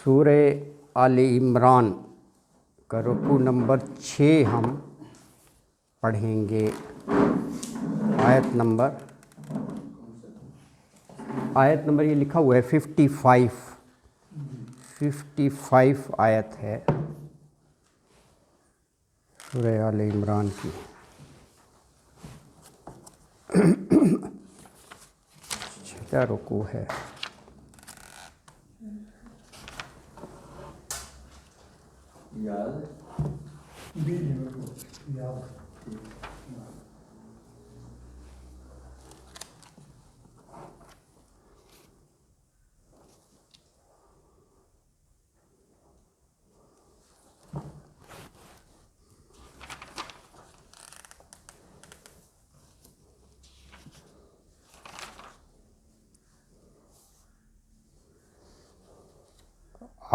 سورہ آل عمران کا رکوع نمبر 6 ہم پڑھیں گے۔ آیت نمبر یہ لکھا ہوا ہے 55 آیت ہے سورہ آل عمران کی۔ چھٹا رکوع ہے۔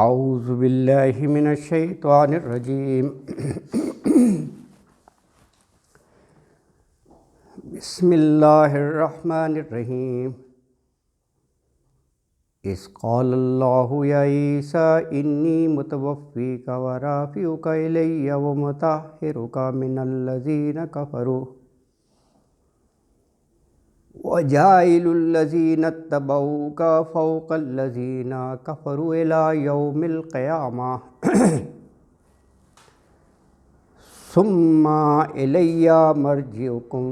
اعوذ باللہ من الشیطان الرجیم، بسم اللہ الرحمن الرحیم۔ اذ قال اللہ یا عیسیٰ انی متوفیک ورافعک الی ومطہرک من الذین کفروا وجاعل الذین اتبعوک فوق الذین کفروا الی یوم القیامہ ثم الی مرجعکم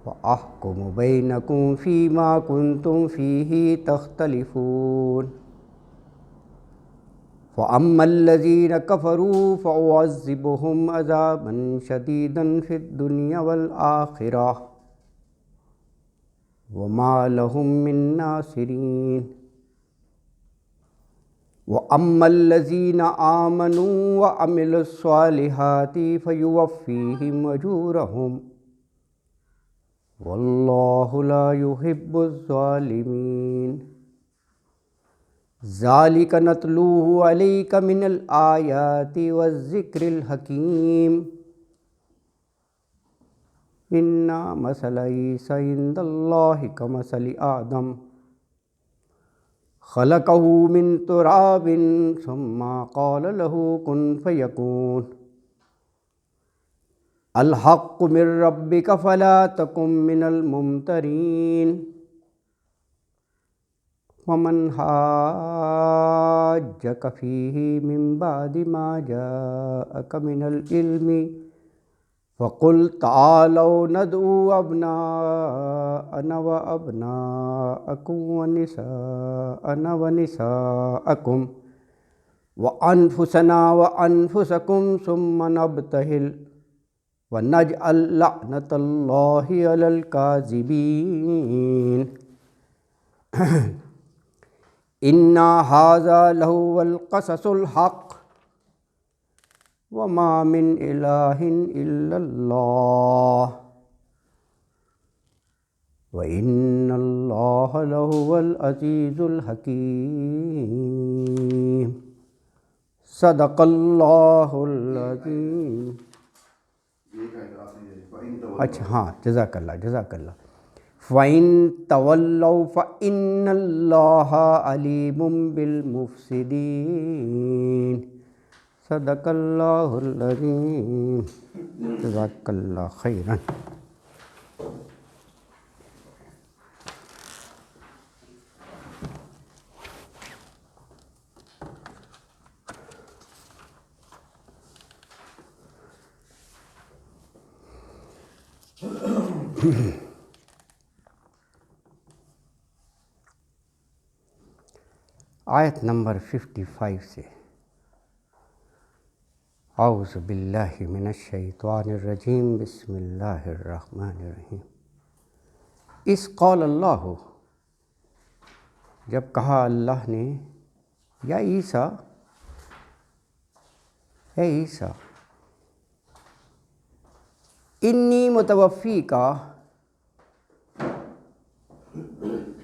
وَأَحْكُمُ بَيْنَكُمْ فِيمَا كُنْتُمْ فِيهِ تَخْتَلِفُونَ فَأَمَّا الَّذِينَ كَفَرُوا فَأُعَذِّبُهُمْ عَذَابًا شَدِيدًا فِي الدُّنْيَا وَالْآخِرَةِ وَمَا لَهُم مِّن نَّاصِرِينَ وَأَمَّا الَّذِينَ آمَنُوا وَعَمِلُوا الصَّالِحَاتِ فَيُوَفِّيهِمْ أُجُورَهُمْ واللہ لا يحب الظالمین۔ ذالک نتلوہ علیک من الآیات والذکر الحکیم۔ ان مثل عیسیٰ عند اللہ کمثل آدم خلقہ من تراب ثم قال له کن فیکون۔ الحق من ربک فلا تکن من الممترین۔ ومن حاجک فیہ من بعد ما جاءک من العلم فقل تعالوا ندعو ابناءنا وابناءکم ونساءنا ونساءکم وانفسنا وانفسکم ثم نبتہل وَنَجْعَلْ لَعْنَةَ اللَّهِ عَلَى الْكَاذِبِينَ۔ إِنَّ هَذَا لَهُوَ الْقَصَصُ الْحَقُّ وَمَا مِنْ إِلَٰهٍ إِلَّا اللَّهُ وَإِنَّ اللَّهَ لَهُوَ الْعَزِيزُ الْحَكِيمُ۔ صدق اللہ العظیم۔ اچھا ہاں، جزاک اللہ۔ فَإِن تَوَلَّوْا فَإِنَّ اللَّهَ عَلِيمٌ بِالْمُفْسِدِينَ۔ صدق اللہ العظیم۔ جزاک اللہ خیراً۔ آیت نمبر 55 سے اعوذ باللہ من الشیطان الرجیم، بسم اللہ الرحمن الرحیم۔ اذ قال اللہ، جب کہا اللہ نے، یا عیسیٰ، اے عیسیٰ، انی متوفیک،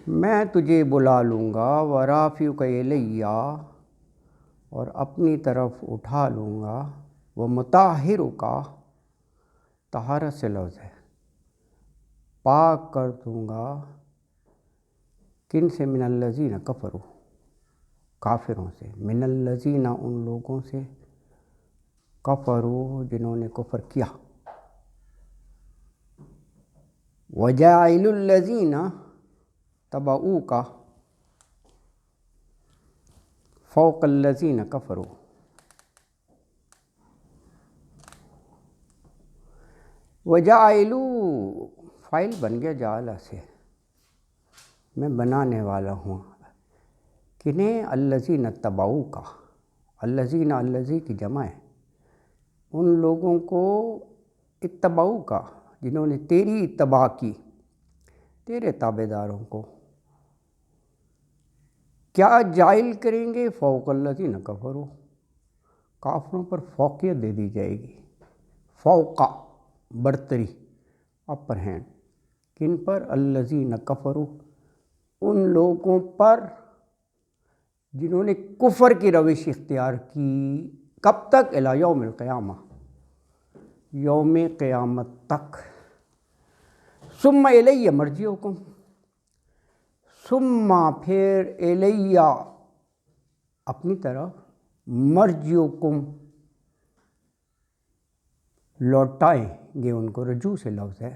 میں تجھے بلا لوں گا، ورافعک الی، اور اپنی طرف اٹھا لوں گا، ومطہرک، طہارت سے لفظ ہے، پاک کر دوں گا، کن سے؟ من الذین کفروا، کافروں سے، من الذین ان لوگوں سے، کفروا جنہوں نے کفر کیا، وجاعل الذین تبعوک فوق الذین کفروا، وجاعلوا فائل بن گیا جعلہ سے، میں بنانے والا ہوں، کنہیں الذین تبعوک، الذین الذی کی جمع ہے، ان لوگوں کو اتبعوک جنہوں نے تیری اتباع کی، تیرے تابع داروں کو کیا جائل کریں گے، فوق الذین کفروا، کافروں پر فوقیت دے دی جائے گی، فوق برتری، اپر ہینڈ، کن پر، الذین کفروا، ان لوگوں پر جنہوں نے کفر کی روش اختیار کی، کب تک، الی یوم القیامہ، یوم قیامت تک، ثم الی مرجعکم، ثم پھر الی اپنی طرف، مرجعکم لوٹائیں گے ان کو، رجوع سے لفظ ہے،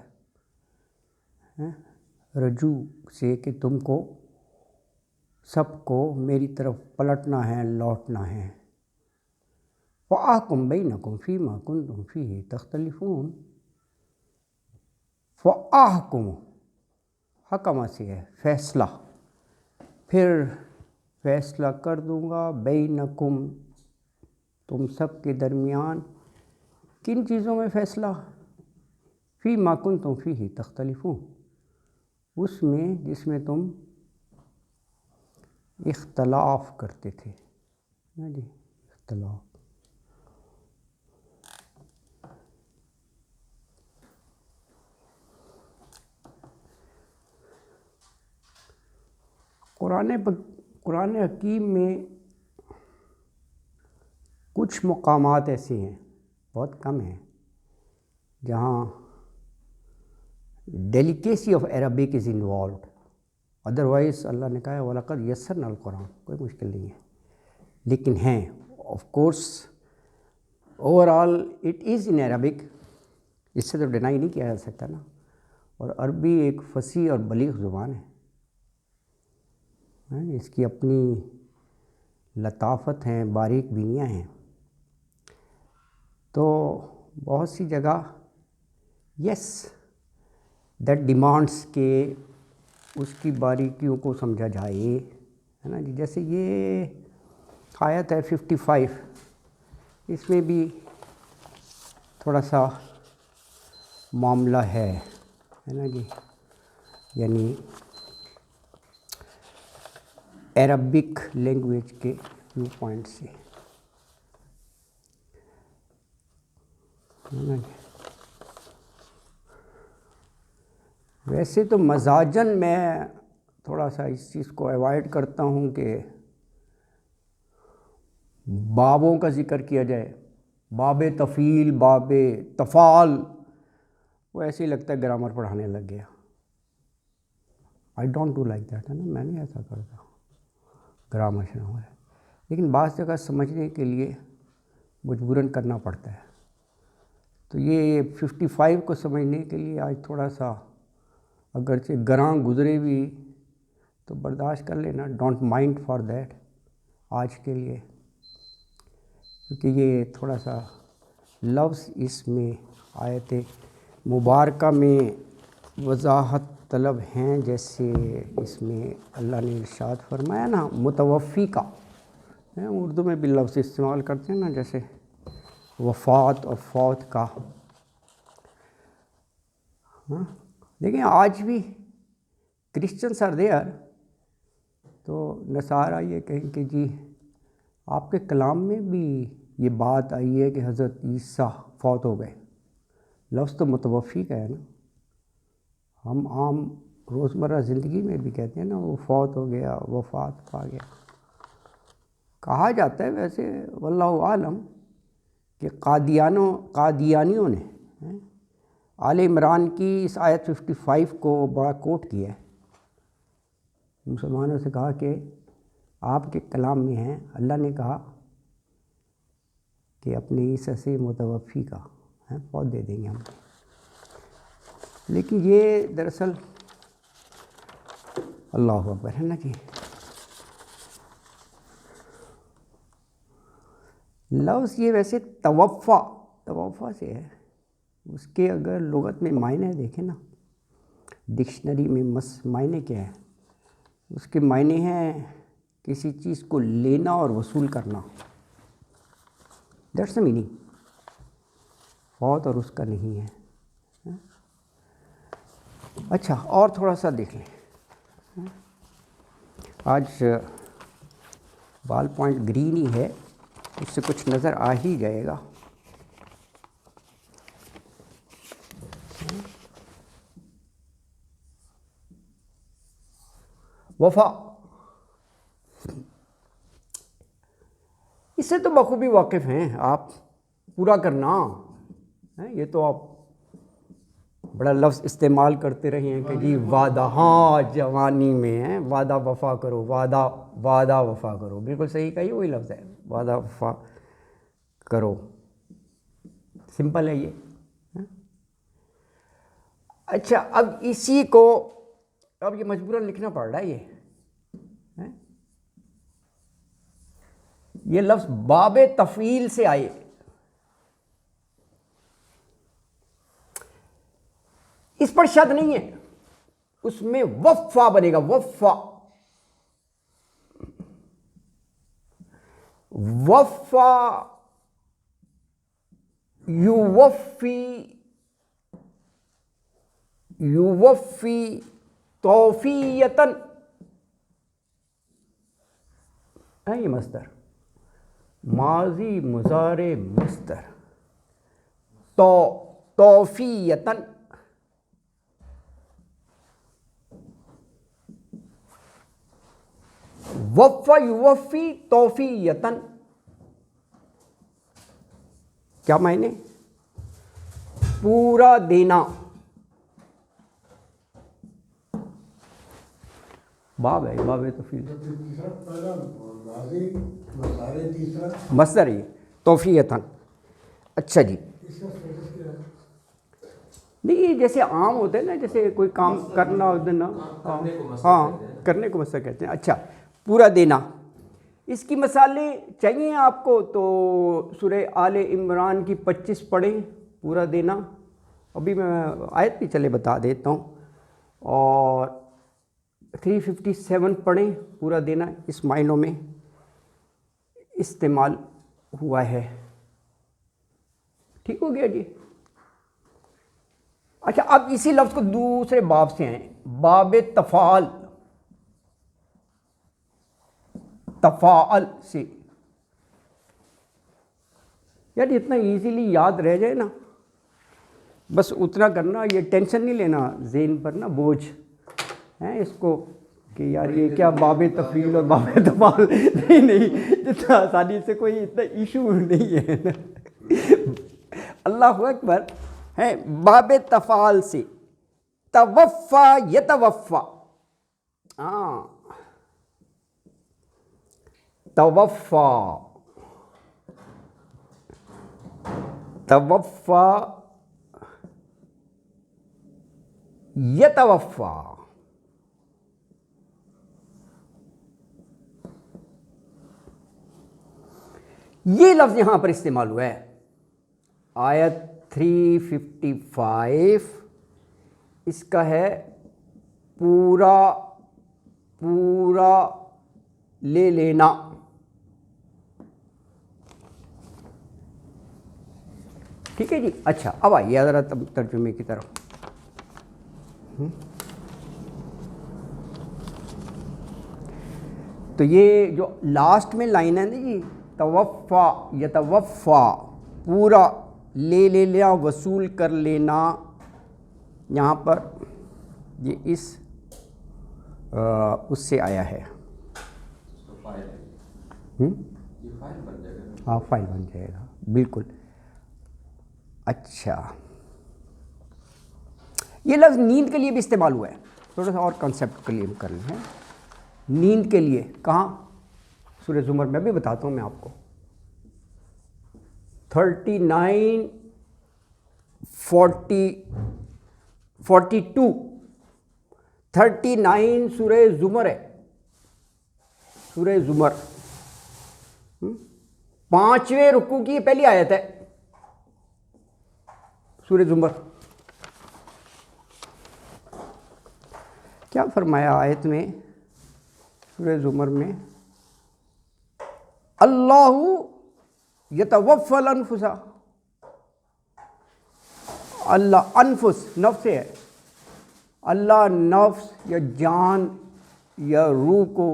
رجوع سے کہ تم کو سب کو میری طرف پلٹنا ہے، لوٹنا ہے، فَأَحْكُمْ بَيْنَكُمْ فِيمَا كُنْتُمْ فِيهِ تَخْتَلِفُونَ، فَأَحْكُمْ حکم سے ہے فیصلہ، پھر فیصلہ کر دوں گا، بینکم تم سب کے درمیان، کن چیزوں میں فیصلہ، فیما کنتم فیہ تختلفون، اس میں جس میں تم اختلاف کرتے تھے، جی اختلاف، قرآن حکیم میں کچھ مقامات ایسے ہیں، بہت کم ہیں، جہاں delicacy of Arabic is involved, otherwise اللہ نے کہا ہے وَلَقَدْ يَسَّرْنَا الْقُرْآنَ، کوئی مشکل نہیں ہے، لیکن ہیں of course over all it is in Arabic, اس سے تو ڈینائی نہیں کیا جا سکتا نا، اور عربی ایک فصیح اور بلیغ زبان ہے، اس کی اپنی لطافت ہیں، باریک بینیاں ہیں، تو بہت سی جگہ یس دیٹ ڈیمانڈس کہ اس کی باریکیوں کو سمجھا جائے، ہے نا جی، جیسے یہ آیت ہے 55، اس میں بھی تھوڑا سا معاملہ ہے نا جی، یعنی عربک لینگویج کے ویو پوائنٹ سے، ہے نا جی۔ ویسے تو مزاجن میں تھوڑا سا اس چیز کو ایوائڈ کرتا ہوں کہ بابوں کا ذکر کیا جائے، باب تفعیل، باب تفعال، وہ ایسے ہی لگتا ہے گرامر پڑھانے لگ گیا، I don't do like that, ہے نا، میں نہیں ایسا کرتا گرامر شرامر ہے، لیکن بعض جگہ سمجھنے کے لیے مجبوراً کرنا پڑتا ہے، تو یہ 55 کو سمجھنے کے لیے آج تھوڑا سا اگرچہ گراں گزرے بھی تو برداشت کر لینا، ڈونٹ مائنڈ فار دیٹ آج کے لیے، کیونکہ یہ تھوڑا سا لفظ اس میں آیت مبارکہ میں وضاحت طلب ہیں، جیسے اس میں اللہ نے ارشاد فرمایا نا متوفی کا، اردو میں بھی لفظ استعمال کرتے ہیں نا، جیسے وفات اور فوت کا، لیکن آج بھی کرسچنس آر دیئر، تو نصارہ یہ کہیں کہ جی آپ کے کلام میں بھی یہ بات آئی ہے کہ حضرت عیسیٰ فوت ہو گئے، لفظ تو متوفی کا ہے نا، ہم عام روزمرہ زندگی میں بھی کہتے ہیں نا وہ فوت ہو گیا، وفات پا گیا، کہا جاتا ہے ویسے واللہ عالم کہ قادیانیوں نے آل عمران کی اس آیت 55 کو بڑا کوٹ کیا ہے، مسلمانوں سے کہا کہ آپ کے کلام میں ہیں، اللہ نے کہا کہ اپنے عیسی سے متوفی کا فوت دے دیں گے ہم، لیکن یہ دراصل اللہ اکبر ہے نا جی، لفظ یہ ویسے توفا سے ہے، اس کے اگر لغت میں معنی دیکھیں نا، ڈکشنری میں معنی کیا ہے، اس کے معنی ہیں کسی چیز کو لینا اور وصول کرنا، دیٹس دا میننگ، فوت اور اس کا نہیں ہے۔ اچھا اور تھوڑا سا دیکھ لیں، آج بال پوائنٹ گرین ہی ہے، اس سے کچھ نظر آ ہی جائے گا۔ وفا، اس سے تو بخوبی واقف ہیں آپ، پورا کرنا، یہ تو آپ بڑا لفظ استعمال کرتے رہے ہیں کہ جی وعدہ، ہاں جوانی میں ہے وعدہ وفا کرو، وعدہ وفا کرو، بالکل صحیح کہی، وہی لفظ ہے، وعدہ وفا کرو، سمپل ہے یہ۔ اچھا اب اسی کو اب یہ مجبوراً لکھنا پڑ رہا ہے، یہ لفظ باب تفعیل سے آئے، اس پر شد نہیں ہے، اس میں وفا بنے گا، وفا یوفی توفیتن ہے، یہ مصدر ماضی مضارع مصدر، توفیتن، وفا یوفی توفیتن، کیا معنی؟ پورا دینا، باب ہے، باب تفعیل، مصدر ہے توفیتن۔ اچھا جی، نہیں جیسے عام ہوتے ہیں نا، جیسے کوئی کام کرنا ہوتا ہے نا، ہاں کرنے کو مصدر کہتے ہیں۔ اچھا پورا دینا، اس کی مثالیں چاہیے آپ کو تو سورہ آل عمران کی 25 پڑھیں، پورا دینا، ابھی میں آیت بھی چلے بتا دیتا ہوں، اور 357 پڑھیں، پورا دینا اس معنوں میں استعمال ہوا ہے، ٹھیک ہو گیا جی۔ اچھا اب اسی لفظ کو دوسرے باب سے ہیں، باب تفعال، تفاعل سے، یار اتنا ایزیلی یاد رہ جائے نا، بس اتنا کرنا، یہ ٹینشن نہیں لینا ذہن پر نا بوجھ ہیں اس کو کہ یار یہ کیا باب تفعیل اور باب تفعال، نہیں جتنا آسانی سے کوئی اتنا ایشو نہیں ہے، اللہ اکبر ہے۔ باب تفعال سے توفا یتوفا، ہاں توفا یتوفا، یہ لفظ یہاں پر استعمال ہوا ہے، آیت 355 اس کا ہے پورا لے لینا، ٹھیک ہے جی۔ اچھا اب آئیے ذرا ترجمے کی طرف، تو یہ جو لاسٹ میں لائن ہے نا جی، توفا یتوفا، پورا لے لینا، وصول کر لینا، یہاں پر یہ اس سے آیا ہے، ہاں فائل بن جائے گا بالکل۔ اچھا یہ لفظ نیند کے لیے بھی استعمال ہوا ہے، تھوڑا سا اور کنسیپٹ کلیئر کر لیں، نیند کے لیے کہاں سورہ زمر میں بھی بتاتا ہوں میں آپ کو 39 42 39 سورہ زمر ہے، سورہ زمر 5ویں رکوع کی پہلی آیت ہے سورہ زمر. کیا فرمایا آیت میں سورہ زمر میں؟ اللہ یتوفی الانفس، اللہ انفس نفس ہے، اللہ نفس یا جان یا روح کو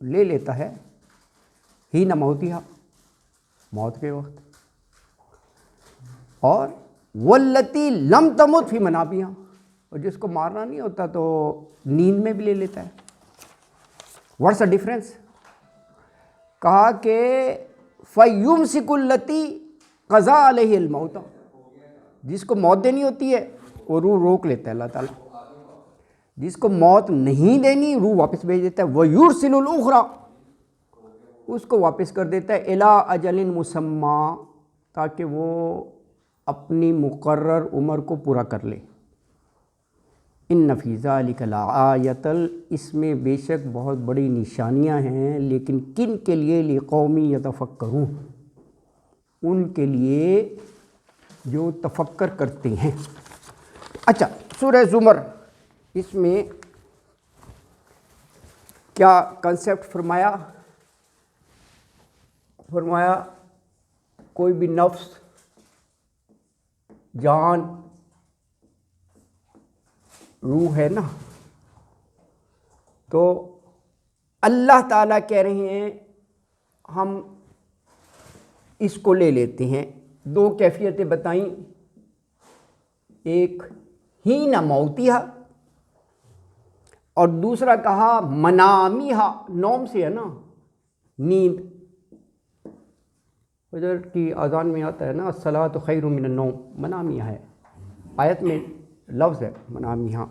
لے لیتا ہے ہی نہ موتیہا، موت کے وقت، اور واللتی لم تمت فی منامہا، اور جس کو مارنا نہیں ہوتا تو نیند میں بھی لے لیتا ہے. What's the difference? کہا کہ فَيُمْسِكُ الَّتِي قَضَى عَلَيْهِ الْمَوْتَ، جس کو موت دینی ہوتی ہے وہ روح روک لیتا ہے اللہ تعالیٰ، جس کو موت نہیں دینی روح واپس بھیج دیتا ہے. وَيُرْسِلُ الْأُخْرَى، اس کو واپس کر دیتا ہے إِلَىٰ أَجَلٍ مُّسَمًّى، تاکہ وہ اپنی مقرر عمر کو پورا کر لے. ان فی ذلک لآیۃ، اس میں بے شک بہت بڑی نشانیاں ہیں، لیکن کن کے لیے؟ لقوم یتفکرون، ان کے لیے جو تفکر کرتے ہیں. اچھا سورہ زمر، اس میں کیا کنسیپٹ فرمایا؟ فرمایا کوئی بھی نفس، جان، روح ہے نا، تو اللہ تعالیٰ کہہ رہے ہیں ہم اس کو لے لیتے ہیں. دو کیفیتیں بتائیں، ایک حین موتیہا اور دوسرا کہا منامیہا، نوم سے ہے نا، نیند. فجر کی اذان میں آتا ہے نا الصلاۃ خیر من النوم، منامیہا ہے، آیت میں لفظ ہے منامیہا.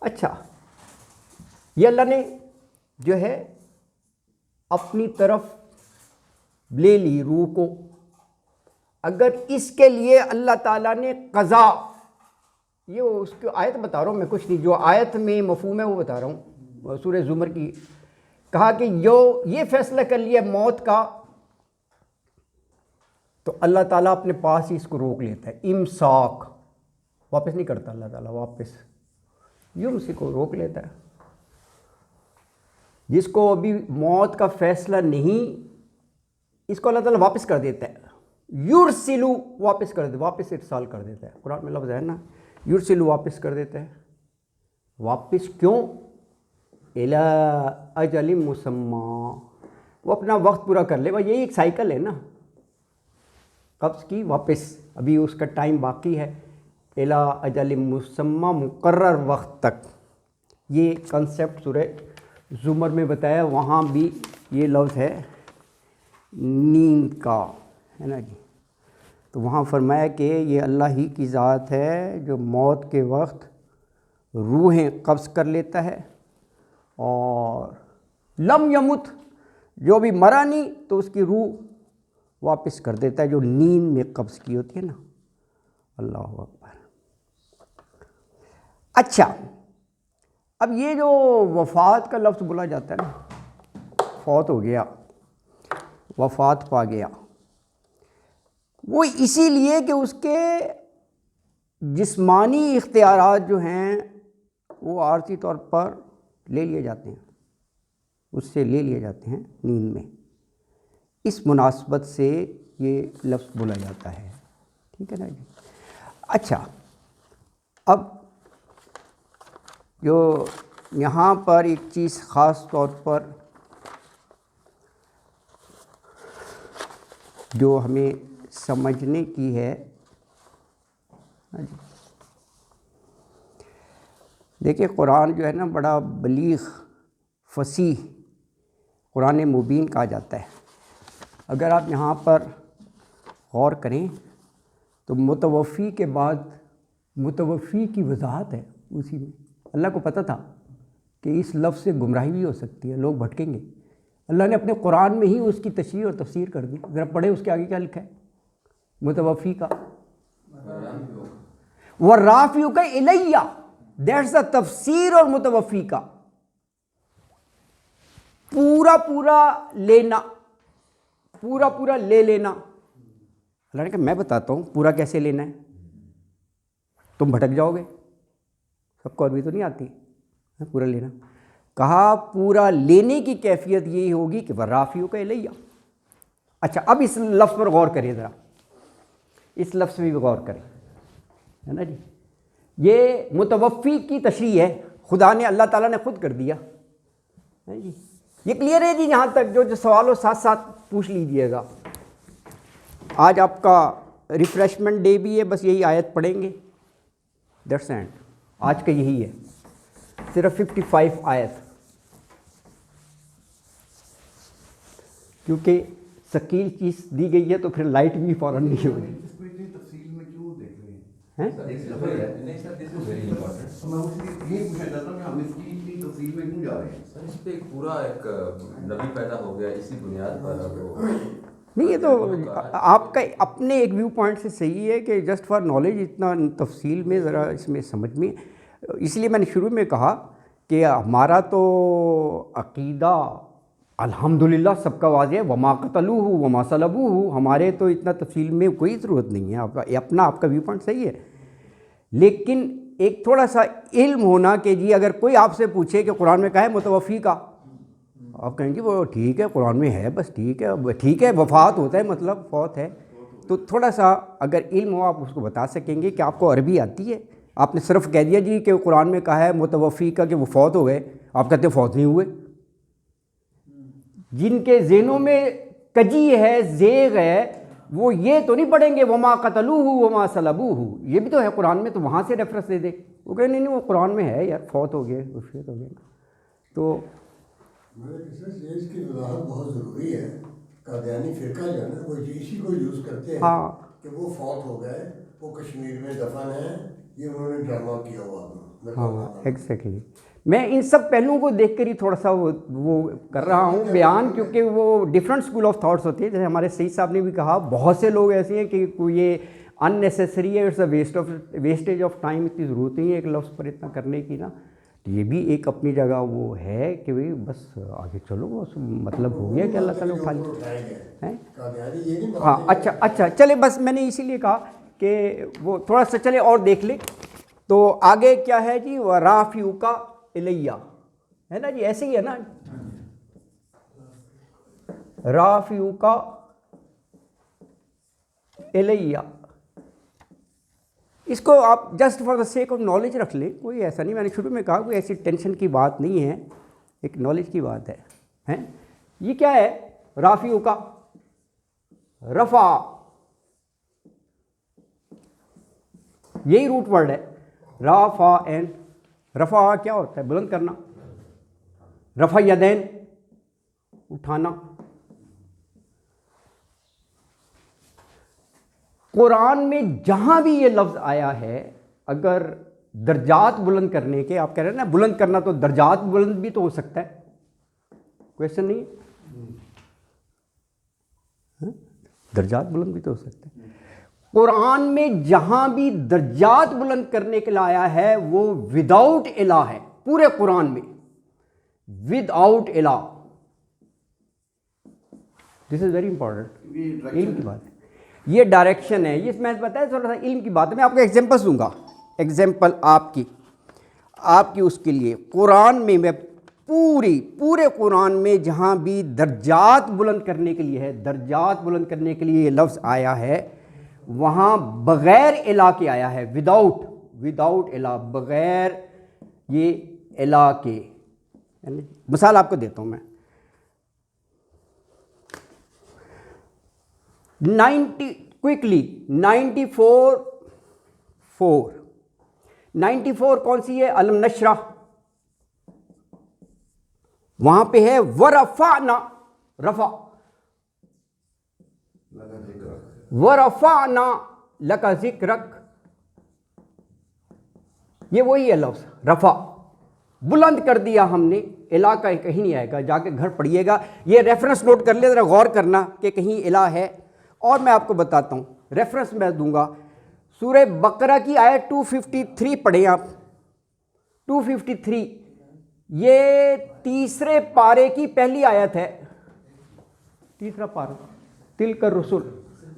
اچھا یہ اللہ نے جو ہے اپنی طرف لے لی روح کو. اگر اس کے لیے اللہ تعالیٰ نے قضا، یہ اس کی آیت بتا رہا ہوں میں، کچھ نہیں، جو آیت میں مفہوم ہے وہ بتا رہا ہوں سورہ زمر کی. کہا کہ جو یہ فیصلہ کر لیا موت کا، تو اللہ تعالیٰ اپنے پاس ہی اس کو روک لیتا ہے. امساک، واپس نہیں کرتا اللہ تعالیٰ، واپس اسی کو روک لیتا ہے. جس کو ابھی موت کا فیصلہ نہیں، اس کو اللہ تعالیٰ واپس کر دیتا ہے. یرسلو، واپس کر دیتا، واپس ارسال کر دیتا ہے. قرآن میں لفظ ہے نا یرسلو، واپس کر دیتا ہے. واپس کیوں؟ الی اجل مسمی، وہ اپنا وقت پورا کر لے. وہ یہی ایک سائیکل ہے نا، قبض کی واپس، ابھی اس کا ٹائم باقی ہے. الی اجل مسمی، مقرر وقت تک. یہ کنسیپٹ سورہ زمر میں بتایا. وہاں بھی یہ لفظ ہے نیند کا، ہے نا جی. تو وہاں فرمایا کہ یہ اللہ ہی کی ذات ہے جو موت کے وقت روحیں قبض کر لیتا ہے، اور لم یمت، جو بھی مرا نہیں تو اس کی روح واپس کر دیتا ہے، جو نیند میں قبض کی ہوتی ہے نا. اللہ اکبر. اچھا اب یہ جو وفات کا لفظ بولا جاتا ہے نا، فوت ہو گیا، وفات پا گیا، وہ اسی لیے کہ اس کے جسمانی اختیارات جو ہیں وہ عارضی طور پر لے لیے جاتے ہیں، اس سے لے لیے جاتے ہیں نیند میں. اس مناسبت سے یہ لفظ بولا جاتا ہے. ٹھیک ہے نا جی. اچھا اب جو یہاں پر ایک چیز خاص طور پر جو ہمیں سمجھنے کی ہے، دیکھیں قرآن جو ہے نا بڑا بلیغ، فصیح، قرآن مبین کہا جاتا ہے. اگر آپ یہاں پر غور کریں تو متوفی کے بعد متوفی کی وضاحت ہے اسی میں. اللہ کو پتہ تھا کہ اس لفظ سے گمراہی بھی ہو سکتی ہے، لوگ بھٹکیں گے. اللہ نے اپنے قرآن میں ہی اس کی تشریح اور تفسیر کر دی. ذرا پڑھے اس کے آگے کیا لکھا ہے. متوفی کا وَالرَّافِعُکَ اِلَیَّ، دیٹس دا تفسیر. اور متوفی کا پورا پورا لینا، پورا پورا لے لینا. اللہ نے کہا میں بتاتا ہوں پورا کیسے لینا ہے، تم بھٹک جاؤ گے. سب کو عربی تو نہیں آتی، پورا لینا. کہا پورا لینے کی کیفیت یہی ہوگی کہ وَالرَّافِعُکَ اِلَیَّ. اچھا اب اس لفظ پر غور کریے ذرا، اس لفظ میں بھی غور کریں، ہے نا جی. یہ متوفی کی تشریح ہے، خدا نے، اللہ تعالیٰ نے خود کر دیا ہے جی. یہ کلیئر ہے جی. یہاں تک جو سوال ہو ساتھ ساتھ پوچھ لیجئے گا. آج آپ کا ریفریشمنٹ ڈے بھی ہے، بس یہی آیت پڑھیں گے، دیٹس اینڈ. آج کا یہی ہے، صرف 55 آیت. کیونکہ ثقیل چیز دی گئی ہے تو پھر لائٹ بھی فوراً نہیں ہوگی. تفصیل میں کیوں دیکھ رہے ہیں؟ یہ پوچھنا چاہتا ہوں کہ ہم اس کی اتنی تفصیل میں کیوں جا رہے ہیں؟ سر اس پہ ایک پورا ایک نبی پیدا ہو گیا اسی بنیاد پر. نہیں یہ تو آپ کا اپنے ایک ویو پوائنٹ سے صحیح ہے کہ جسٹ فار نالج اتنا تفصیل میں ذرا اس میں سمجھ میں. اس لیے میں نے شروع میں کہا کہ ہمارا تو عقیدہ الحمدللہ سب کا واضح ہے، وما قتلوہ وما صلبوہ. ہمارے تو اتنا تفصیل میں کوئی ضرورت نہیں ہے. آپ کا ویو پوائنٹ صحیح ہے، لیکن ایک تھوڑا سا علم ہونا کہ جی اگر کوئی آپ سے پوچھے کہ قرآن میں کہا ہے متوفی کا، آپ کہیں گے وہ ٹھیک ہے قرآن میں ہے، بس ٹھیک ہے وفات ہوتا ہے مطلب فوت ہے. تو تھوڑا سا اگر علم ہو آپ اس کو بتا سکیں گے کہ آپ کو عربی آتی ہے. آپ نے صرف کہہ دیا جی کہ قرآن میں کہا ہے متوفی کا کہ وہ فوت ہو گئے، آپ کہتے ہیں فوت نہیں ہوئے. جن کے ذہنوں میں کجی ہے، زیغ ہے، وہ یہ تو نہیں پڑھیں گے وما قتلوہ وما صلبوہ، یہ بھی تو ہے قرآن میں، تو وہاں سے ریفرنس دے دے. وہ کہیں نہیں وہ قرآن میں ہے یار، فوت ہو گئے وفات ہو گئے. تو اس کی وضاحت بہت ضروری ہے. قادیانی فرقہ جو ہے نا وہ اسی کو یوز کرتے ہیں ہاں کہ وہ فوت ہو گئے، وہ کشمیر میں دفن ہیں، یہ انہوں نے ڈرامہ کیا ہوا. ہاں ایگزیکٹلی. میں ان سب پہلوؤں کو دیکھ کر ہی تھوڑا سا وہ کر رہا ہوں بیان، کیونکہ وہ ڈفرینٹ اسکول آف تھاٹس ہوتی ہے. جیسے ہمارے سعید صاحب نے بھی کہا بہت سے لوگ ایسے ہیں کہ کوئی یہ ان نیسیسری ہے، it's a wastage of time, اتنی ضرورت نہیں ہے ایک لفظ پر اتنا کرنے کی نا. یہ بھی ایک اپنی جگہ وہ ہے کہ بھائی بس آگے چلو، بس مطلب ہو گیا کہ اللہ تعالیٰ اٹھا لیا. ہاں اچھا چلے، بس میں نے اسی لیے کہا کہ وہ تھوڑا سا چلے اور دیکھ لیں. تو آگے کیا ہے جی، وَرَافِعُکَ اِلَیَّ، ہے نا جی، ایسے ہی ہے نا. رَافِعُکَ اِلَیَّ، اس کو آپ just for the sake of knowledge رکھ لیں، کوئی ایسا نہیں. میں نے شروع میں کہا کوئی ایسی ٹینشن کی بات نہیں ہے، ایک نالج کی بات ہے. یہ کیا ہے رَافِعُکَ؟ رفع، یہی روٹ ورڈ ہے. رفع اینڈ رفع کیا ہوتا ہے؟ بلند کرنا. رفع یدین، اٹھانا. قرآن میں جہاں بھی یہ لفظ آیا ہے، اگر درجات بلند کرنے کے، آپ کہہ رہے ہیں نا بلند کرنا، تو درجات بلند بھی تو ہو سکتا ہے، کویشچن نہیں ہے، درجات بلند بھی تو ہو سکتا ہے. قرآن میں جہاں بھی درجات بلند کرنے کے لیے آیا ہے وہ وداؤٹ الہ ہے. پورے قرآن میں وداؤٹ الہ. دس از ویری امپورٹنٹ، علم کی بات ہے، یہ ڈائریکشن ہے. یہ میں بتایا تھوڑا سا علم کی بات ہے. میں آپ کو ایگزامپل دوں گا، ایگزامپل آپ کی اس کے لیے. قرآن میں پورے قرآن میں جہاں بھی درجات بلند کرنے کے لیے ہے، درجات بلند کرنے کے لیے یہ لفظ آیا ہے، وہاں بغیر الہ کے آیا ہے. وداؤٹ الہ، بغیر یہ الہ کے. مثال آپ کو دیتا ہوں میں. 94 کون سی ہے؟ الم نشرح. وہاں پہ ہے ورفعنا، رفع، ورفعنا لک ذکرک. یہ وہی ہے لفظ رفع، بلند کر دیا ہم نے الہ کا کہیں نہیں آئے گا، جا کے گھر پڑھیے گا، یہ ریفرنس نوٹ کر لیں، ذرا غور کرنا کہ کہیں الہ ہے۔ اور میں آپ کو بتاتا ہوں، ریفرنس میں دوں گا، سورہ بقرہ کی آیت 253 پڑھیں آپ، 253، یہ تیسرے پارے کی پہلی آیت ہے، تیسرا پارہ، تلک الرسل،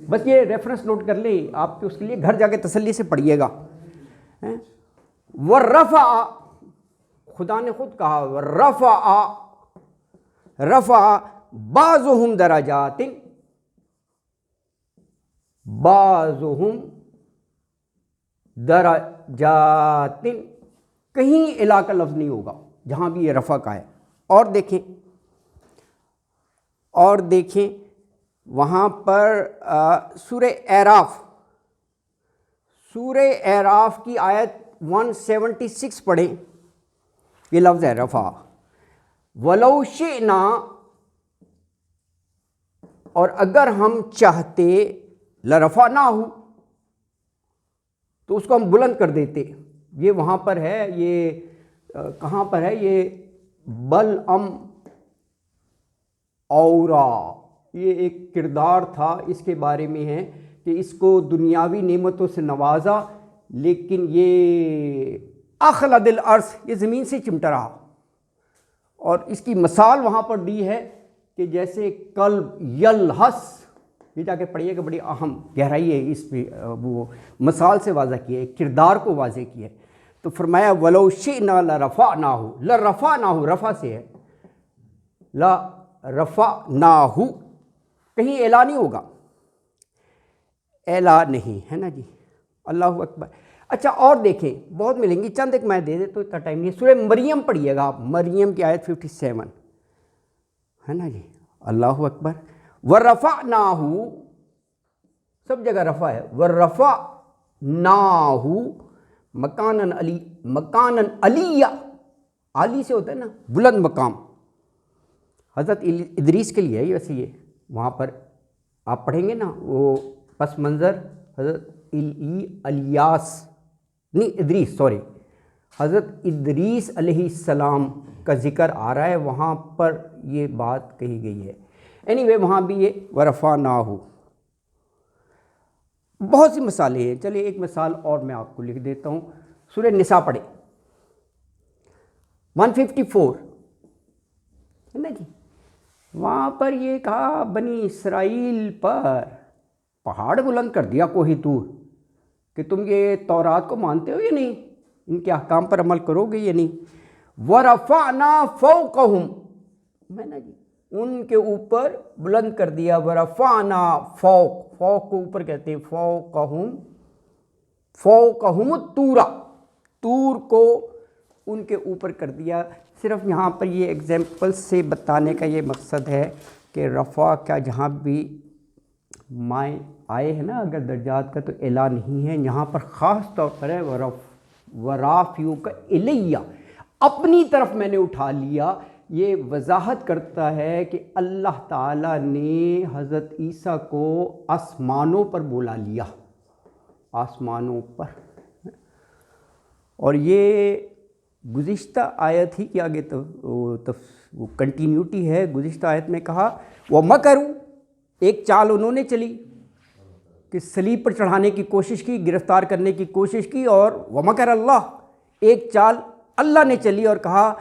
بس یہ ریفرنس نوٹ کر لیں آپ، اس کے لیے گھر جا کے تسلی سے پڑھیے گا۔ وَرَفَعَ، خدا نے خود کہا وَرَفَعَ، رفع بعضهم درجات، بعضهم درجات، کہیں الہ کا لفظ نہیں ہوگا جہاں بھی یہ رفع کا ہے۔ اور دیکھیں وہاں پر سورہ اعراف کی آیت 176 پڑھیں، یہ لفظ ہے رفع، وَلَوْ شِئْنَا، اور اگر ہم چاہتے، لَرَفَعْنَاهُ، تو اس کو ہم بلند کر دیتے۔ یہ وہاں پر ہے، یہ کہاں پر ہے، یہ بلعم اورا، یہ ایک کردار تھا، اس کے بارے میں ہے کہ اس کو دنیاوی نعمتوں سے نوازا، لیکن یہ اخلد الارض، یہ زمین سے چمٹا رہا۔ اور اس کی مثال وہاں پر دی ہے کہ جیسے کلب یلہس، یہ جا کے پڑھیے گا، بڑی اہم گہرائی ہے اس پہ، وہ مثال سے واضح کیا ہے، کردار کو واضح کیا ہے۔ تو فرمایا وَلَوْ شِئْنَا لَرَفَعْنَاهُ، لَرَفَعْنَاهُ رفع سے ہے، لَرَفَعْنَاهُ، کہیں الہ نہیں ہوگا، الہ نہیں ہے نا جی، اللہ اکبر۔ اچھا اور دیکھیں، بہت ملیں گی، چند ایک میں دے دے تو اتنا ٹائم نہیں ہے، سورہ مریم پڑھیے گا آپ، مریم کی آیت 57 ہے نا جی، اللہ اکبر۔ وَرَفَعْنَاهُ، سب جگہ رفع ہے، وَرَفَعْنَاهُ مکاناً علیہ، عالی سے ہوتا ہے نا بلند مقام، حضرت ادریس کے لیے ہے ویسے، یہ وہاں پر آپ پڑھیں گے نا، وہ پس منظر حضرت الیاس، نہیں ادریس، سوری، حضرت ادریس علیہ السلام کا ذکر آ رہا ہے، وہاں پر یہ بات کہی گئی ہے۔ anyway وہاں بھی یہ وَرَفَعْنَاهُ، بہت سی مثالیں ہیں، چلیے ایک مثال اور میں آپ کو لکھ دیتا ہوں، سورہ نساء پڑھیں 154 ہے نا جی، وہاں پر یہ کہا بنی اسرائیل پر پہاڑ بلند کر دیا کوہ طور کہ تم یہ تورات کو مانتے ہو یا نہیں، ان کے احکام پر عمل کرو گے یا نہیں۔ وَرَفَعْنَا فَوْقَهُمْ، میں نے جی ان کے اوپر بلند کر دیا، وَرَفَعْنَا فوق، فوق کو اوپر کہتے ہیں، فوقہم الطور، طور کو ان کے اوپر کر دیا۔ صرف یہاں پر یہ ایگزامپل سے بتانے کا یہ مقصد ہے کہ رفع کا جہاں بھی مائیں آئے ہیں نا اگر درجات کا، تو الہ نہیں ہے، یہاں پر خاص طور پر ہے وَرَافِعُکَ اِلَیَّ، اپنی طرف میں نے اٹھا لیا۔ یہ وضاحت کرتا ہے کہ اللہ تعالیٰ نے حضرت عیسیٰ کو آسمانوں پر بلا لیا، آسمانوں پر۔ اور یہ گزشتہ آیت ہی کہ آگے تو وہ کنٹینیوٹی ہے، گزشتہ آیت میں کہا وَمَكَرُوا، ایک چال انہوں نے چلی کہ صلیب پر چڑھانے کی کوشش کی، گرفتار کرنے کی کوشش کی، اور وَمَكَرَ اللَّهُ، ایک چال اللہ نے چلی اور کہا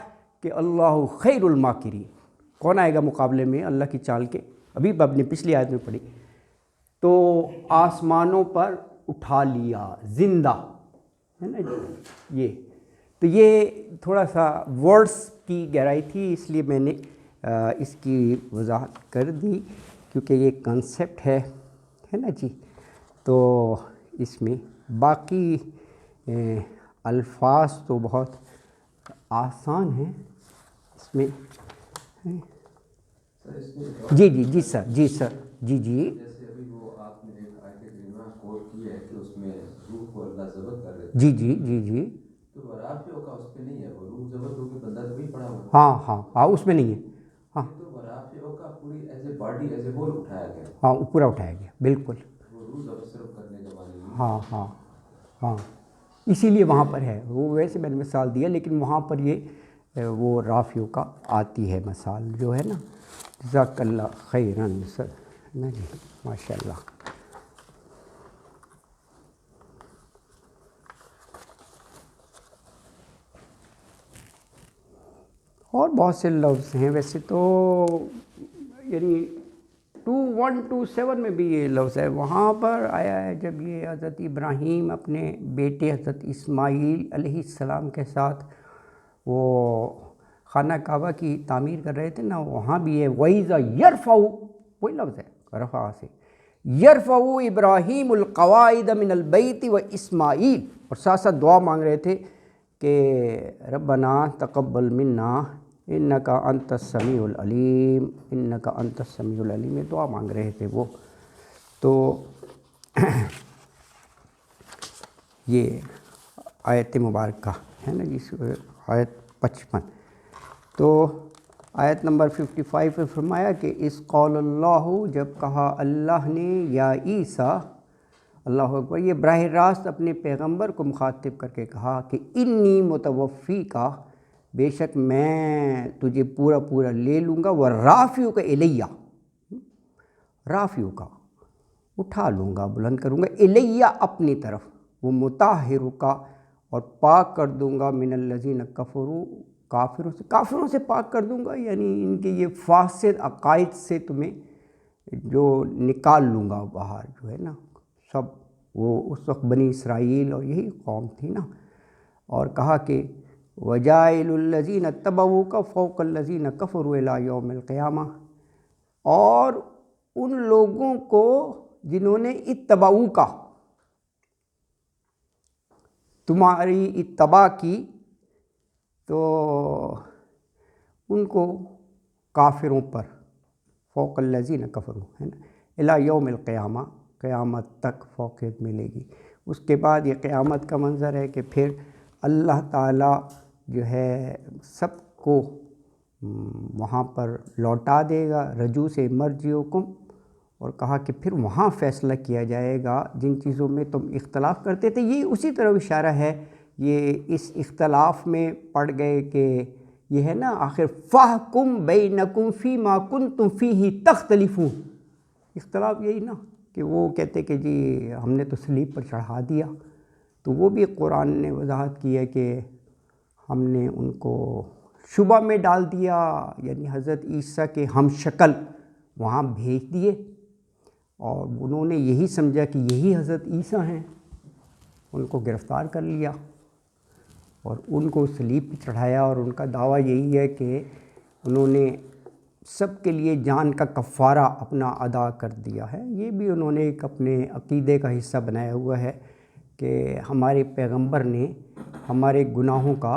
کہ اللہ خیر الماکرین، کون آئے گا مقابلے میں اللہ کی چال کے، ابھی اپنی پچھلی آیت میں پڑھی، تو آسمانوں پر اٹھا لیا زندہ ہے نا جی۔ یہ تو یہ تھوڑا سا ورڈز کی گہرائی تھی، اس لیے میں نے اس کی وضاحت کر دی، کیونکہ یہ کنسیپٹ ہے نا جی۔ تو اس میں باقی الفاظ تو بہت آسان ہیں اس میں۔ جی جی جی سر، جی سر، جی جی، جیسے ابھی وہ آپ نے ایک آیت کریمہ کوٹ کی ہے کہ اس میں روح کو اللہ ضبط کر رہے تھے، جی جی جی جی، تو ورافیوں کا اس پہ نہیں ہے، وہ روح ضبط ہو کے بندہ تو وہی پڑا ہوا ہے، ہاں ہاں ہاں، اس میں نہیں ہے، ہاں تو ورافیوں کا پوری as a body as a whole اٹھایا گیا، ہاں پورا اٹھایا گیا، بالکل، وہ روح ضبط صرف کرنے کے معنی نہیں۔ ہاں ہاں ہاں، اسی لیے وہاں پر ہے وہ، ویسے میں نے مثال دیا، لیکن وہاں پر یہ وہ رافیو کا آتی ہے مثال جو ہے نا. جزاک اللہ خیراً سر نا جی، ماشاء اللہ. اور بہت سے لفظ ہیں ویسے تو، یعنی 2127 میں بھی یہ لفظ ہے. وہاں پر آیا ہے جب یہ حضرت ابراہیم اپنے بیٹے حضرت اسماعیل علیہ السلام کے ساتھ وہ خانہ کعبہ کی تعمیر کر رہے تھے نا، وہاں بھی ہے وَإِذَا يَرْفَعُ، وہی لفظ ہے رفع سے، يَرْفَعُ ابراہیم القواعد من البیت واسماعیل، اور ساتھ ساتھ دعا مانگ رہے تھے کہ ربنا تقبل منا انک انت السمیع العلیم، انک انت السمیع العلیم، یہ دعا مانگ رہے تھے وہ. تو یہ آیت مبارکہ ہے نا جی، آیت 55. تو آیت نمبر 55 پہ فرمایا کہ اس قول اللہ، جب کہا اللہ نے یا عیسیٰ، اللہ اکبر، یہ براہ راست اپنے پیغمبر کو مخاطب کر کے کہا کہ انی متوفی کا، بے شک میں تجھے پورا پورا لے لوں گا، ورافیو کا الیہ، رافیو کا اٹھا لوں گا، بلند کروں گا، الیہ اپنی طرف، وہ مطہر کا، اور پاک کر دوں گا، من الذین کفروا، کافروں سے پاک کر دوں گا، یعنی ان کے یہ فاسد عقائد سے تمہیں جو نکال لوں گا باہر، جو ہے نا سب. وہ اس وقت بنی اسرائیل اور یہی قوم تھی نا. اور کہا کہ وجائل الذین اتبعوک فوق الذین کفروا الی یوم القیامہ، اور ان لوگوں کو جنہوں نے اتبعوک، تمہاری اتباع کی، تو ان کو کافروں پر، فوق الذین کفروا ہے نا، الی یوم القیامہ، قیامت تک فوقیت ملے گی. اس کے بعد یہ قیامت کا منظر ہے کہ پھر اللہ تعالیٰ جو ہے سب کو وہاں پر لوٹا دے گا، رجوع سے مرجعکم، اور کہا کہ پھر وہاں فیصلہ کیا جائے گا جن چیزوں میں تم اختلاف کرتے تھے. یہ اسی طرح اشارہ ہے، یہ اس اختلاف میں پڑ گئے کہ یہ ہے نا آخر فاحکم بینکم فیما کنتم فیہ تختلفون، اختلاف یہی نا کہ وہ کہتے کہ جی ہم نے تو صلیب پر چڑھا دیا، تو وہ بھی قرآن نے وضاحت کی ہے کہ ہم نے ان کو شبہ میں ڈال دیا، یعنی حضرت عیسیٰ کے ہم شکل وہاں بھیج دیے، اور انہوں نے یہی سمجھا کہ یہی حضرت عیسیٰ ہیں، ان کو گرفتار کر لیا اور ان کو صلیب پہ چڑھایا. اور ان کا دعویٰ یہی ہے کہ انہوں نے سب کے لیے جان کا کفارہ اپنا ادا کر دیا ہے. یہ بھی انہوں نے ایک اپنے عقیدے کا حصہ بنایا ہوا ہے کہ ہمارے پیغمبر نے ہمارے گناہوں کا